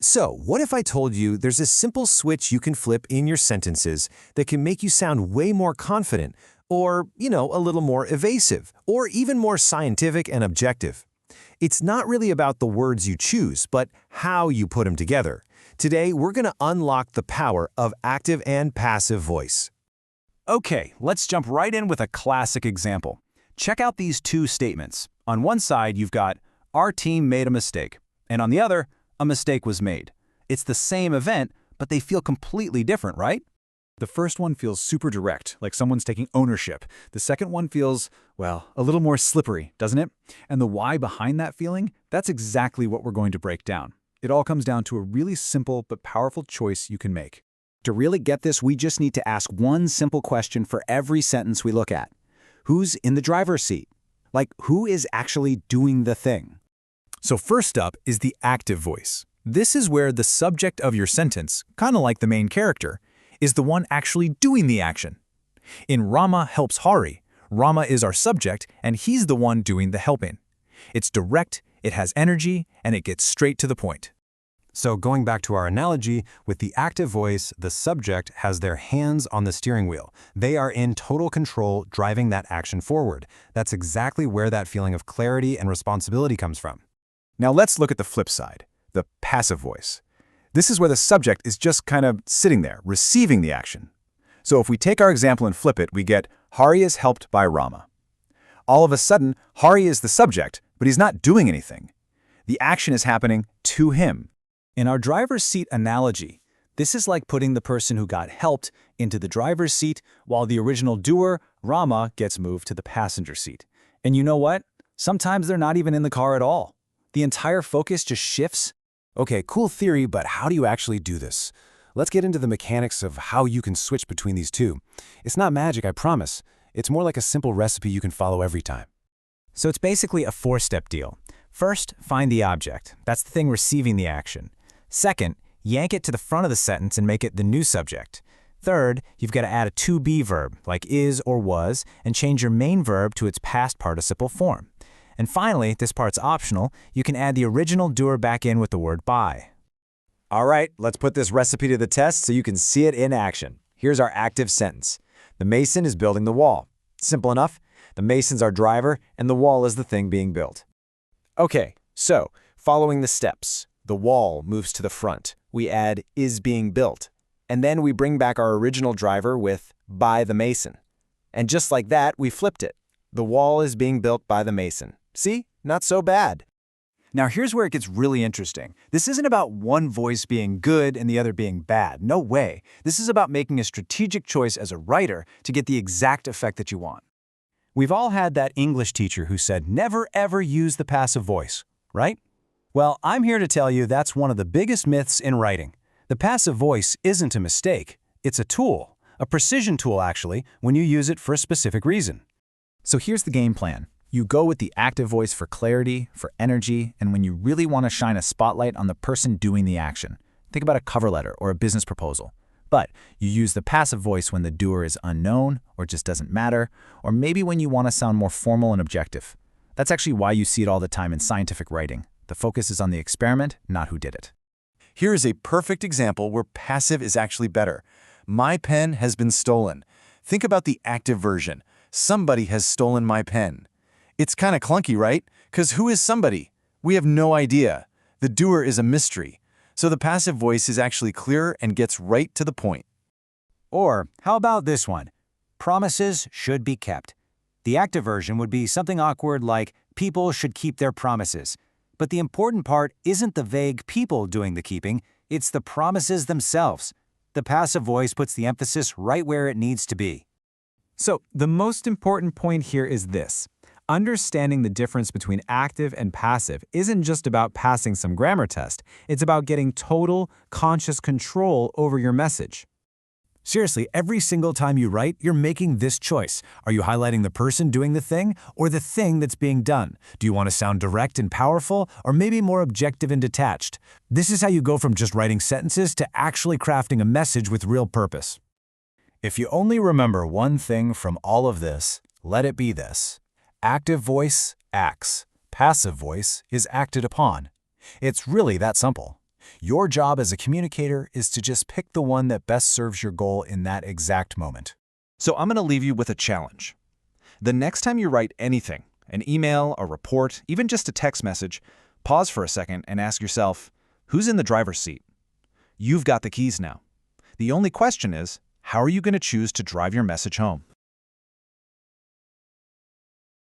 So, what if I told you there's a simple switch you can flip in your sentences that can make you sound way more confident, or, a little more evasive, or even more scientific and objective? It's not really about the words you choose, but how you put them together. Today, we're going to unlock the power of active and passive voice. Okay, let's jump right in with a classic example. Check out these two statements. On one side, you've got, "Our team made a mistake," and on the other, "A mistake was made." It's the same event, but they feel completely different, right? The first one feels super direct, like someone's taking ownership. The second one feels, well, a little more slippery, doesn't it? And the why behind that feeling, that's exactly what we're going to break down. It all comes down to a really simple but powerful choice you can make. To really get this, we just need to ask one simple question for every sentence we look at. Who's in the driver's seat? Like, who is actually doing the thing? So first up is the active voice. This is where the subject of your sentence, kind of like the main character, is the one actually doing the action. In Rama helps Hari, Rama is our subject, and he's the one doing the helping. It's direct, it has energy, and it gets straight to the point. So going back to our analogy, with the active voice, the subject has their hands on the steering wheel. They are in total control, driving that action forward. That's exactly where that feeling of clarity and responsibility comes from. Now let's look at the flip side, the passive voice. This is where the subject is just kind of sitting there, receiving the action. So if we take our example and flip it, we get, Hari is helped by Rama. All of a sudden, Hari is the subject, but he's not doing anything. The action is happening to him. In our driver's seat analogy, this is like putting the person who got helped into the driver's seat while the original doer, Rama, gets moved to the passenger seat. And you know what? Sometimes they're not even in the car at all. The entire focus just shifts. Okay, cool theory, but how do you actually do this? Let's get into the mechanics of how you can switch between these two. It's not magic, I promise. It's more like a simple recipe you can follow every time. So it's basically a four-step deal. First, find the object. That's the thing receiving the action. Second, yank it to the front of the sentence and make it the new subject. Third, you've got to add a to-be verb, like is or was, and change your main verb to its past participle form. And finally, this part's optional, you can add the original doer back in with the word by. All right, let's put this recipe to the test so you can see it in action. Here's our active sentence. The mason is building the wall. Simple enough. The mason's our driver, and the wall is the thing being built. Okay, so following the steps, the wall moves to the front. We add is being built. And then we bring back our original driver with by the mason. And just like that, we flipped it. The wall is being built by the mason. See? Not so bad. Now here's where it gets really interesting. This isn't about one voice being good and the other being bad. No way. This is about making a strategic choice as a writer to get the exact effect that you want. We've all had that English teacher who said, never ever use the passive voice, right? Well, I'm here to tell you that's one of the biggest myths in writing. The passive voice isn't a mistake. It's a tool, a precision tool actually, when you use it for a specific reason. So here's the game plan. You go with the active voice for clarity, for energy, and when you really want to shine a spotlight on the person doing the action. Think about a cover letter or a business proposal. But you use the passive voice when the doer is unknown or just doesn't matter, or maybe when you want to sound more formal and objective. That's actually why you see it all the time in scientific writing. The focus is on the experiment, not who did it. Here is a perfect example where passive is actually better. My pen has been stolen. Think about the active version. Somebody has stolen my pen. It's kind of clunky, right? Because who is somebody? We have no idea. The doer is a mystery. So the passive voice is actually clearer and gets right to the point. Or how about this one? Promises should be kept. The active version would be something awkward like people should keep their promises. But the important part isn't the vague people doing the keeping, it's the promises themselves. The passive voice puts the emphasis right where it needs to be. So the most important point here is this. Understanding the difference between active and passive isn't just about passing some grammar test. It's about getting total, conscious control over your message. Seriously, every single time you write, you're making this choice. Are you highlighting the person doing the thing or the thing that's being done? Do you want to sound direct and powerful or maybe more objective and detached? This is how you go from just writing sentences to actually crafting a message with real purpose. If you only remember one thing from all of this, let it be this. Active voice acts. Passive voice is acted upon. It's really that simple. Your job as a communicator is to just pick the one that best serves your goal in that exact moment. So I'm going to leave you with a challenge. The next time you write anything, an email, a report, even just a text message, pause for a second and ask yourself, who's in the driver's seat? You've got the keys now. The only question is, how are you going to choose to drive your message home?